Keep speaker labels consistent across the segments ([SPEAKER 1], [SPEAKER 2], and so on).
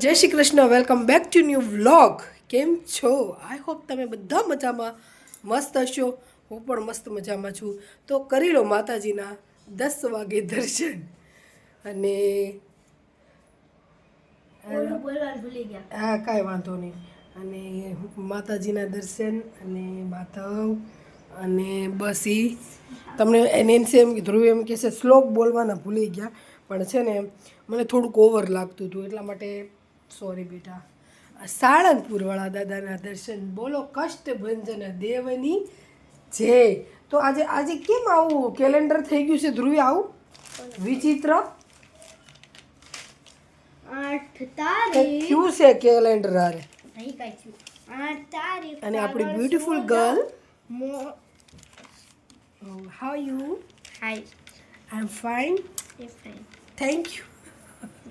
[SPEAKER 1] જય Shri Krishna, welcome back to new vlog. કેમ છો? આઈ હોપ તમે બધા મજામાં મસ્ત હશો. હું પણ મસ્ત મજામાં છું. તો કરી લો માતાજીના 10 વાગે દર્શન. અને હા, કાંઈ વાંધો નહીં. અને માતાજીના દર્શન અને માધવ અને બસ એ તમને એને એમ ધ્રુવ એમ કહેશે શ્લોક બોલવાના ભૂલી ગયા, પણ છે ને મને થોડુંક ઓવર લાગતું હતું એટલા માટે સોરી બેટા. સાળંગપુરવાળા દાદાના દર્શન. બોલો કષ્ટભંજન દેવની જય. તો આજે કેમ આવું કેલેન્ડર થઈ ગયું છે ધ્રુવી, આવું વિચિત્ર
[SPEAKER 2] 8 તારીખ
[SPEAKER 1] ક્યું છે કેલેન્ડર હારે?
[SPEAKER 2] નહીં કાઈ છું 8 તારીખ.
[SPEAKER 1] અને આપણી beautiful girl how you?
[SPEAKER 2] Hi,
[SPEAKER 1] I am fine, thank you.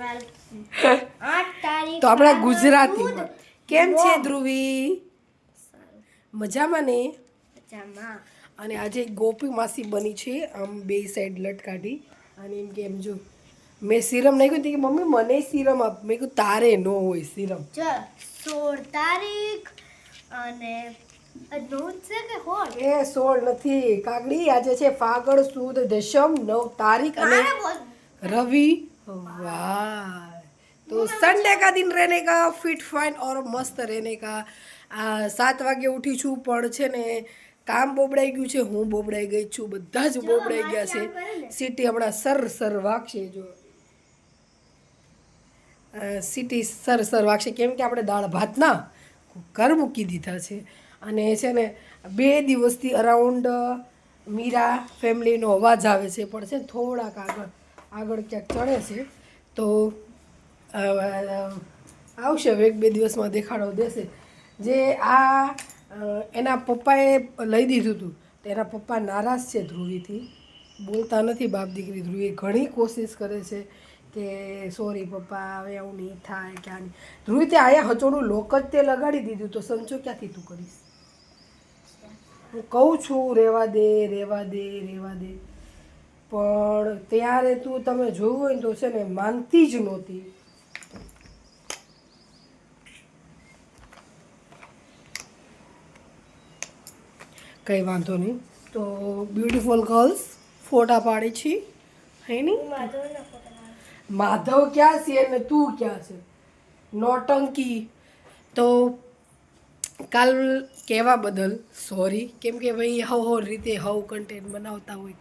[SPEAKER 2] 8 તારીખ
[SPEAKER 1] તો આપણા ગુજરાતીમાં કેમ છે ધ્રુવી? મજામાં ને?
[SPEAKER 2] મજામાં.
[SPEAKER 1] અને આજે ગોપી માસી બની છે, આમ બે સાઈડ લટકાઢી અને એમ કે એમ જો મેં સિરમ નાખ્યું કે મમ્મી મને સિરમ આપ. મેં કહ્યું તારે ન હોય સિરમ.
[SPEAKER 2] 16 તારીખ અને નોંધ છે કે હોળ
[SPEAKER 1] એ 16 નથી કાગડી, આજે છે ફાગણ સુદ દશમ 9 તારીખ અને रवि वाह. तो संडे का दिन रहने का फिट फाइन और मस्त रहने का. 7 વાગે ઉઠી છું પણ છે ને કામ બોબડાઈ ગયું છે, હું બોબડાઈ ગઈ છું, બધા જ બોબડાઈ ગયા છે. સિટી હમણાં સર વાગશે, જો સિટી સર વાગશે કેમ કે આપણે દાળ ભાતના કુકર મૂકી દીધા છે. અને છે ને 2 દિવસથી અરાઉન્ડ મીરા ફેમિલીનો અવાજ આવે છે, પણ છે ને થોડાક આગળ ક્યાંક ચડે છે. તો આવશે હવે 1-2 દિવસમાં દેખાડો દેશે. જે આ એના પપ્પાએ લઈ દીધું હતું તો એના પપ્પા નારાજ છે ધ્રુવીથી, બોલતા નથી બાપ દીકરી. ધ્રુવી ઘણી કોશિશ કરે છે કે સોરી પપ્પા હવે આવું નહીં થાય ક્યાં નહીં. ધ્રુવી તે આયા હચોડું લોક જ તે લગાડી દીધું તો સંચો ક્યાંથી તું કરીશ? હું કહું છું રહેવા દે, પણ ત્યારે તું તમે જોયું હોય ને તો છે ને માનતી જ નહોતી. કંઈ વાંધો નહીં. તો બ્યુટીફુલ ગર્લ્સ ફોટા પાડી છે હે નહીં? માધવ ક્યાં છે અને તું ક્યાં છે? નોટંકી. તો કાલ કહેવા બદલ સોરી, કેમ કે ભાઈ હવ રીતે હવ કન્ટેન્ટ બનાવતા હોય,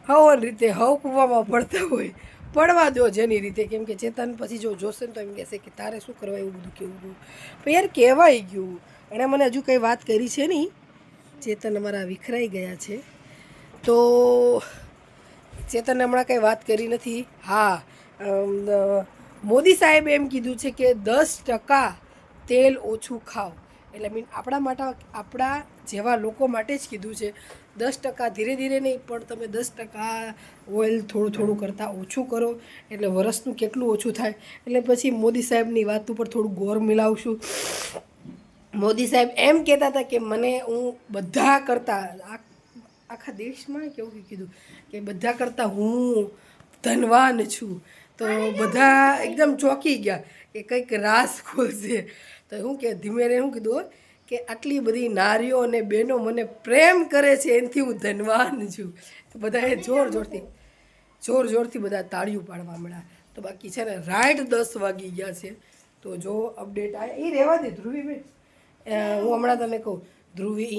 [SPEAKER 1] હવ રીતે હવ કૂવામાં પડતા હોય, પડવા દો જેની રીતે. કેમ કે ચેતન પછી જો જોશે ને તો એમ કહેશે કે તારે શું કરવા એવું બધું કેવું હતું. પણ યાર કહેવાય ગયું. એણે મને હજુ કંઈ વાત કરી છે નહીં. ચેતન અમારા વિખરાઈ ગયા છે તો ચેતને હમણાં કંઈ વાત કરી નથી. હા, મોદી સાહેબે એમ કીધું છે કે 10% તેલ ઓછું ખાઓ. એટલે મીન આપણા માટે, આપણા જેવા લોકો માટે જ કીધું છે. 10% ધીરે ધીરે નહીં, પણ તમે 10% ઓઇલ થોડું કરતાં ઓછું કરો એટલે વરસનું કેટલું ઓછું થાય. એટલે પછી મોદી સાહેબની વાત ઉપર થોડું ગોર મિલાવશું. મોદી સાહેબ એમ કહેતા હતા કે હું બધા કરતાં આખા દેશમાં કેવું કીધું કે બધા કરતાં હું ધનવાન છું. તો બધા એકદમ ચોંકી ગયા કે કંઈક રાસ ખોલશે. તો શું કે ધીમે શું કીધું કે આટલી બધી નારીઓ અને બહેનો મને પ્રેમ કરે છે એનાથી હું ધનવાન છું. તો બધાએ જોરથી બધા તાળીઓ પાડવા મળ્યા. તો બાકી છે ને રાઈટ 10 વાગી ગયા છે. તો જો અપડેટ આવે એ રહેવા દે ધ્રુવી બેન. હું હમણાં તને કહું ધ્રુવી,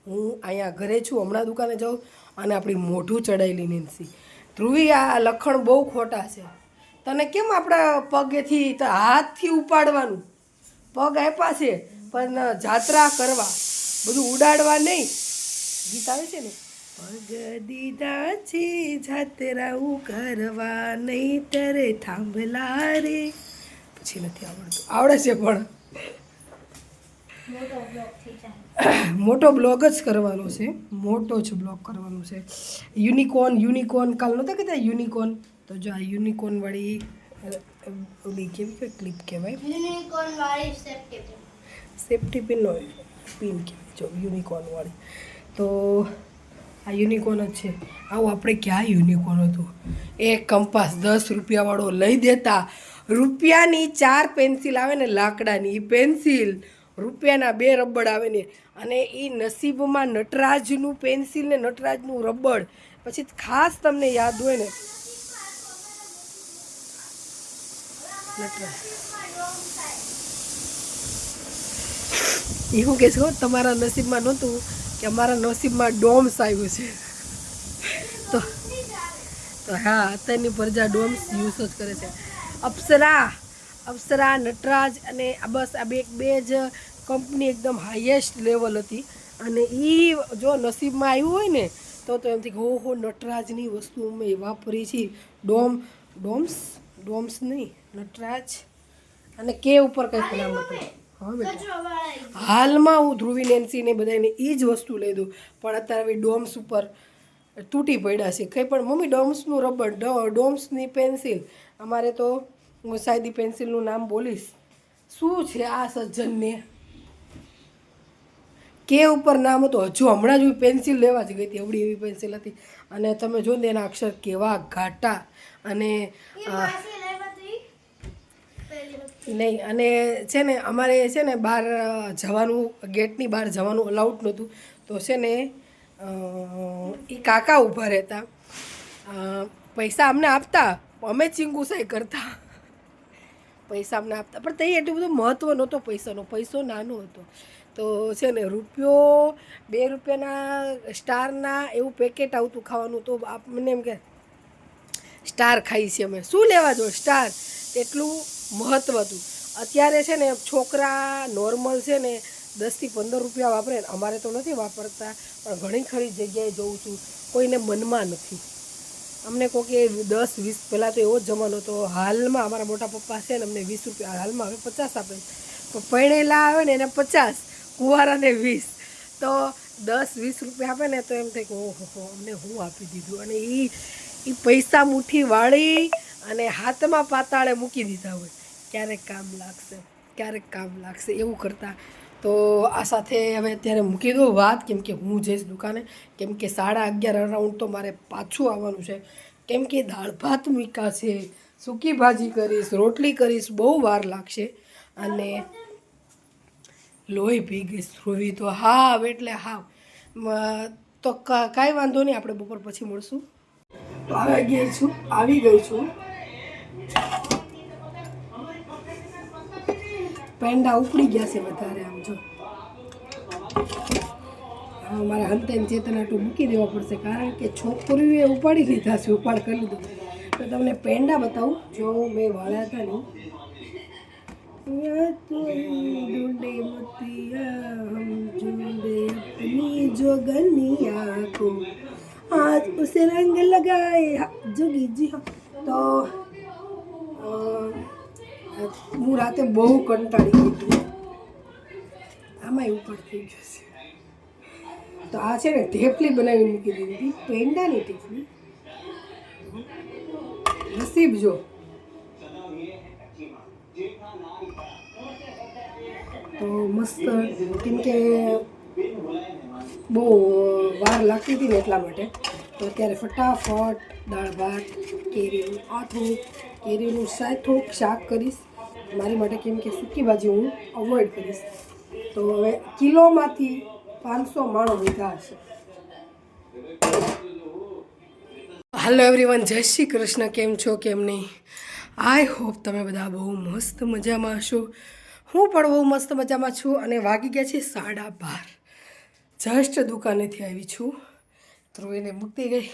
[SPEAKER 1] હું અહીંયા ઘરે છું, હમણાં દુકાને જાઉં અને આપણી મોઢું ચડાયેલી નેન્સી. ધ્રુવી આ લખણ બહુ ખોટા છે. તને કેમ આપણા પગેથી હાથથી ઉપાડવાનું? પગ આપ્યા છે પણ જાત્રા કરવા, બધું ઉડાડવા નહીં. ગીત આવે છે ને, પગ દીધા છે જાત્રાઓ કરવા નહીં તરે થાંભલા રે. પછી નથી આવડતું, આવડે છે પણ મોટો બ્લોગ જ કરવાનો છે, મોટો જ બ્લોગ કરવાનો છે. યુનિકોર્ન કાલ નહોતા કહેતા યુનિકોર્ન? તો જો આ યુનિકોર્ન વાળી ઓલી કેવી ક્લિપ કહેવાય,
[SPEAKER 2] યુનિકોર્ન વાળી
[SPEAKER 1] સેફ્ટી પિન કહેવાય જો યુનિકોર્ન વાળી. તો આ યુનિકોર્ન જ છે. આવું આપણે ક્યાં યુનિકોર્ન હતું? એક કંપાસ 10 રૂપિયાવાળો લઈ દેતા રૂપિયાની 4 પેન્સિલ આવે ને લાકડાની એ પેન્સિલ, રૂપિયાના 2 રબડ આવે ને, અને એ નસીબમાં નટરાજનું પેન્સિલ ને નટરાજનું રબડ. પછી ખાસ તમને યાદ હોય ને નટરાજ, એ શું કહે છો, તમારા નસીબમાં નહોતું કે અમારા નસીબમાં ડોમ્સ આવ્યું છે. તો હા, અત્યારની પ્રજા ડોમ્સ યુઝ જ કરે છે. અપ્સરા, નટરાજ અને આ બસ આ બે જ કંપની એકદમ હાઈએસ્ટ લેવલ હતી. અને એ જો નસીબમાં આવ્યું હોય ને તો એમથી હો નટરાજની વસ્તુ અમે વાપરી છીએ. ડોમ્સ નહીં, નટરાજ અને કે ઉપર કંઈક નામ હતું. હા બેટા, હાલમાં હું ધ્રુવી નેન્સીને બધાને એ જ વસ્તુ લઈ દઉં, પણ અત્યારે હવે ડોમ્સ ઉપર તૂટી પડ્યા છે. કંઈ પણ મમ્મી ડોમ્સનું રબર, ડોમ્સની પેન્સિલ. અમારે તો હું સાયદી પેન્સિલનું નામ બોલીશ. શું છે આ સજ્જનને, કે ઉપર નામ હતું. હજુ હમણાં જ હું પેન્સિલ લેવા જ ગઈ હતી, એવડી એવી પેન્સિલ હતી. અને તમે જો ને એના અક્ષર કેવા ઘાટા. અને નહીં, અને છે ને અમારે છે ને બહાર જવાનું, ગેટની બહાર જવાનું અલાઉડ નહોતું. તો છે ને એ કાકા ઊભા રહેતા, પૈસા અમને આપતા, અમે ચીંગુસાઈ કરતા. પૈસા અમને આપતા, પણ તઈ એટલું બધું મહત્ત્વ નહોતો પૈસાનો, પૈસો નાનો હતો. તો છે ને રૂપિયો 2 રૂપિયાના સ્ટારના એવું પેકેટ આવતું ખાવાનું. તો મને એમ કે સ્ટાર ખાઈ છે અમે, શું લેવા જો સ્ટાર, એટલું મહત્ત્વ હતું. અત્યારે છે ને છોકરા નોર્મલ છે ને 10 થી 15 રૂપિયા વાપરે. અમારે તો નથી વાપરતા, પણ ઘણી ખરી જગ્યાએ જોઉં છું કોઈને મનમાં નથી. અમને કહો કે 10 20 પહેલાં તો એવો જ જમાનો હતો. હાલમાં અમારા મોટા પપ્પા છે ને અમને 20 રૂપિયા, હાલમાં હવે 50 આપે. તો પૈણેલા આવે ને એને 50, કુંવારાને 20. તો 10-20 રૂપિયા આપે ને તો એમ થાય કે ઓહો અમને હું આપી દીધું. અને એ પૈસા મુઠ્ઠી વાળી અને હાથમાં પાતાળે મૂકી દીધા હોય, ક્યારેક કામ લાગશે, ક્યારેક કામ લાગશે એવું કરતા. તો આ સાથે હવે અત્યારે મૂકી દો વાત, કેમ કે હું જઈશ દુકાને, કેમ કે 11:30 અરાઉન્ડ તો મારે પાછું આવવાનું છે. કેમ કે દાળ ભાત મૂક્યા છે, સૂકી ભાજી કરીશ, રોટલી કરીશ, બહુ વાર લાગશે. અને લોહી પી ગઈશ ધ્રુવી તો, હાવ એટલે હાવ. તો કાંઈ વાંધો નહીં, આપણે બપોર પછી મળશું. આવી ગઈ છું. પેંડા ઉપડી ગયા છે વધારે, આમ જો. હા, મારે હંતેન ચેતન આટલું મૂકી દેવા પડશે, કારણ કે છોકરીઓએ ઉપાડી લીધા છે, ઉપાડ કરી લીધું. તો તમને પેંડા બતાવું, જો મેં વાળ્યા હતા ને. ढूंढे मोतिया हम ढूंढे अपनी जोगनिया को, आज उसे रंग लगाए जोगी जी. તો હું રાતે બહુ કંટાળી ગઈ હતી, આમાંય ઉપર થઈ ગયો છે. તો આ છે ને ઢેફલી બનાવીને મૂકી દીધી હતી, પેંડાની ઢેફલી. નસીબ જો. તો મસ્ત, કેમ કે બહુ વાર લાગતી હતી ને એટલા માટે. તો અત્યારે ફટાફટ દાળ ભાત, કેરીનું આથું, કેરીનું થોડુંક શાક કરીશ મારી માટે, કેમ કે સૂકી ભાજી હું અવોઇડ કરીશ. તો હવે કિલોમાંથી 500 માણો લીધા હશે. હાલો એવરીવન, જય શ્રી કૃષ્ણ. કેમ છો, કેમ નહીં? આઈ હોપ તમે બધા બહુ મસ્ત મજામાં હશો. હું પણ બહુ મસ્ત મજામાં છું. અને વાગી ગયા છે 12:30. જસ્ટ દુકાનેથી આવી છું, ધ્રુવીને મૂકી ગઈ.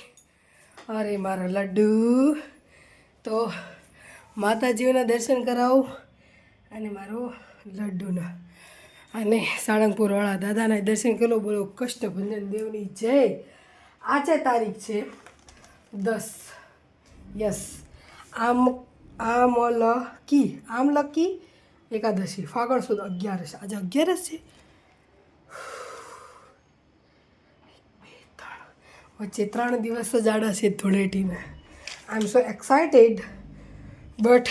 [SPEAKER 1] અરે મારો લડ્ડુ. તો માતાજીઓના દર્શન કરાવું અને મારો લડ્ડુના, અને સાળંગપુરવાળા દાદાના દર્શન કરો. બોલો કષ્ટભંજન દેવની જય. આજે તારીખ છે 10, યસ, આમલકી એકાદશી, ફાગણ સુદ 11. આજે 11 છે. વચ્ચે 3 દિવસ જ આડા છે ધૂળેટીના. આઈ એમ સો એક્સાઇટેડ, બટ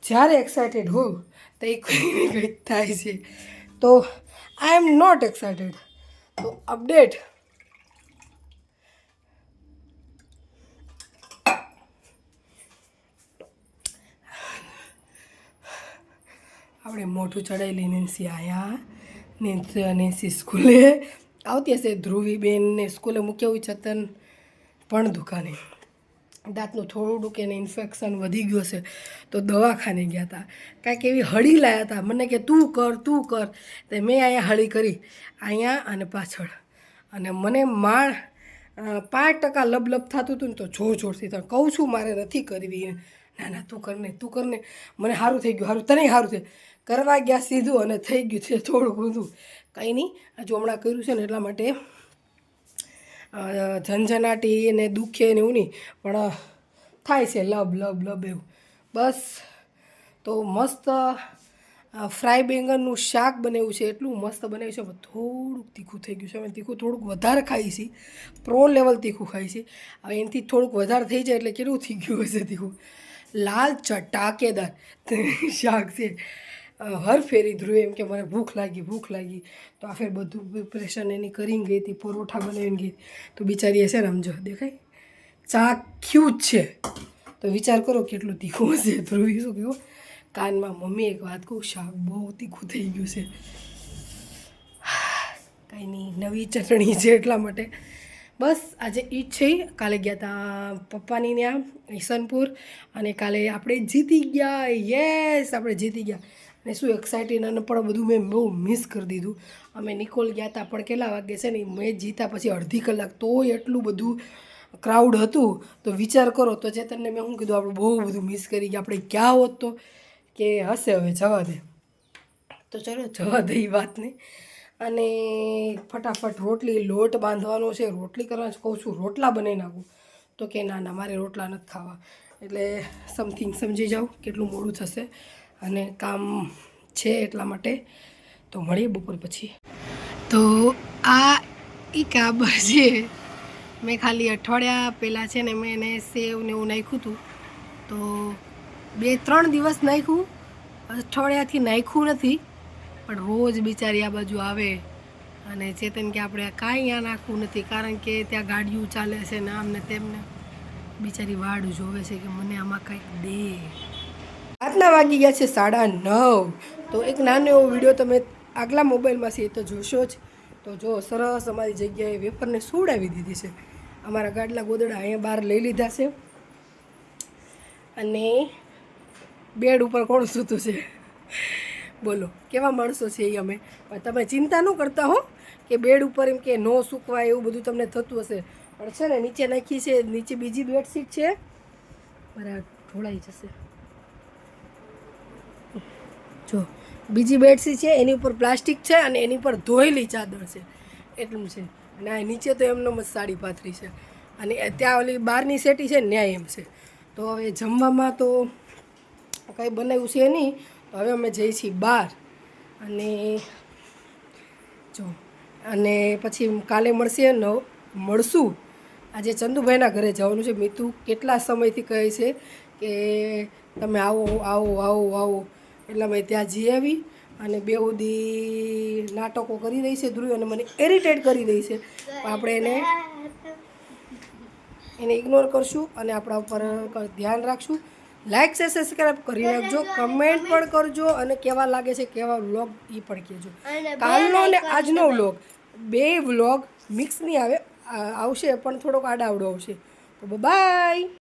[SPEAKER 1] જ્યારે એક્સાઇટેડ હોઉં તો એ કંઈક થાય છે. તો આઈ એમ નોટ એક્સાઇટેડ. તો અપડેટ, આપણે મોઢું ચડાવી નેન્સી આયા નેન્સી સ્કૂલે આવતી હશે. ધ્રુવીબેનને સ્કૂલે મૂક્યા હોય છતન પણ દુકાને દાંતનું થોડુંક એને ઇન્ફેક્શન વધી ગયું હશે તો દવાખાને ગયા હતા. કાંઈક એવી હળી લાવ્યા હતા. મને કે તું કર તો મેં અહીંયા હળી કરી અહીંયા અને પાછળ. અને મને 5% લબલબ થતું હતું ને તો જોરથી તો કહું છું મારે નથી કરવી. ના તું કરને મને સારું થઈ ગયું, તને સારું થયું. કરવા ગયા સીધું અને થઈ ગયું છે થોડું ઘણું. કંઈ નહીં, હજુ હમણાં કર્યું છે ને એટલા માટે ઝંઝનાટી ને દુખે ને એવું નહીં, પણ થાય છે લબ એવું બસ. તો મસ્ત ફ્રાય બેંગનનું શાક બનાવ્યું છે, એટલું મસ્ત બનાવ્યું છે. પણ થોડુંક તીખું થઈ ગયું છે. અમે તીખું થોડુંક વધારે ખાઈ છીએ, પ્રો લેવલ તીખું ખાઈ છીએ. હવે એનાથી થોડુંક વધારે થઈ જાય એટલે કેટલું થઈ ગયું હશે તીખું. લાલ ચટાકેદાર શાક છે. હર ફેરી ધ્રુવે એમ કે મને ભૂખ લાગી તો આ ફેર બધું પ્રિપરેશન એની કરીને ગઈ હતી, પરોઠા બનાવીને ગઈ તો બિચારી હશે ને સમજો દેખાય ચાખ્યું જ છે. તો વિચાર કરો કેટલું તીખું હશે. ધ્રુવી શું કહેવું કાનમાં મમ્મી એક વાત કહું શાક બહુ તીખું થઈ ગયું છે. કાંઈ નહીં, નવી ચટણી છે એટલા માટે બસ. આજે ઈદ છે, કાલે ગયા હતા પપ્પાની ત્યાં ઈસનપુર અને કાલે આપણે જીતી ગયા. યસ આપણે જીતી ગયા. અને શું એક્સાઇટેડ અને પણ બધું મેં બહુ મિસ કરી દીધું. અમે નિકોલ ગયા હતા પણ કેટલા વાગે છે ને મેચ જીતા પછી અડધી કલાક તોય એટલું બધું ક્રાઉડ હતું. તો વિચાર કરો તો ચેતનને મેં શું કીધું આપણે બહુ બધું મિસ કરી ગયા, આપણે ક્યાં હોત તો કે હશે હવે જવા દે. તો ચલો જવા દે એ વાતને. અને ફટાફટ રોટલી લોટ બાંધવાનો છે, રોટલી કરવાનું કહું છું રોટલા બનાવી નાખું તો કે ના મારે રોટલા નથી ખાવા. એટલે સમથિંગ સમજી જાઓ કેટલું મોડું થશે અને કામ છે એટલા માટે. તો મળીએ બપોર પછી. તો આ કાબર છે, મેં ખાલી અઠવાડિયા પહેલાં છે ને મેં એને સેવ ને એવું નાખ્યું હતું. તો 2-3 દિવસ નાખ્યું, અઠવાડિયાથી નાખ્યું નથી. પણ રોજ બિચારી આ બાજુ આવે અને ચેતન કે આપણે કાંઈ અહીંયા નાખવું નથી કારણ કે ત્યાં ગાડીઓ ચાલે છે ને આમ ને તેમને. બિચારી વાડ જોવે છે કે મને આમાં કંઈક દે. રાતના વાગી ગયા છે 9:30. તો એક નાનો એવો વિડીયો તમે આગલા મોબાઈલમાં છે તો જોશો જ. તો જો સરસ અમારી જગ્યાએ વેફરને સુવડાવી દીધી છે. અમારા ગાડલા ગોદડા અહીંયા બહાર લઈ લીધા છે અને બેડ ઉપર કોણ સૂતું છે બોલો કેવા માણસો છે એ અમે. પણ તમે ચિંતા ન કરતા હો કે બેડ ઉપર એમ કે ન સૂકવાય એવું બધું તમને થતું હશે. પણ છે ને નીચે નાખી છે, નીચે બીજી બેડશીટ છે, બરાબર ઢોળાઈ જશે. જો બીજી બેડશીટ છે એની ઉપર પ્લાસ્ટિક છે અને એની ઉપર ધોયેલી ચાદર છે એટલું છે. અને આ નીચે તો એમનો જ સાડી પાથરી છે અને ત્યાં ઓલી બહારની સેટી છે ન્યાય એમ છે. તો હવે જમવામાં તો કંઈ બનાવ્યું છે નહીં. તો હવે અમે જઈએ છીએ બહાર અને જો અને પછી કાલે મળશું. આજે ચંદુભાઈના ઘરે જવાનું છે. મીતુ કેટલા સમયથી કહે છે કે તમે આવો એટલે મેં ત્યાં જઈ આવી અને બેહુદી નાટકો કરી રહી છે ધ્રુવી અને મને ઇરિટેટ કરી રહી છે. પણ આપણે એને ઇગ્નોર કરશું અને આપણા ઉપર ધ્યાન રાખશું. લાઇક છે સબસ્ક્રાઈબ કરી નાખજો, કમેન્ટ પણ કરજો અને કેવા લાગે છે કેવા વ્લોગ એ પણ કહેજો. કાલનો અને આજનો વ્લોગ 2 વ્લોગ મિક્સ નહીં આવશે પણ થોડોક આડાવડો આવશે. તો બાય.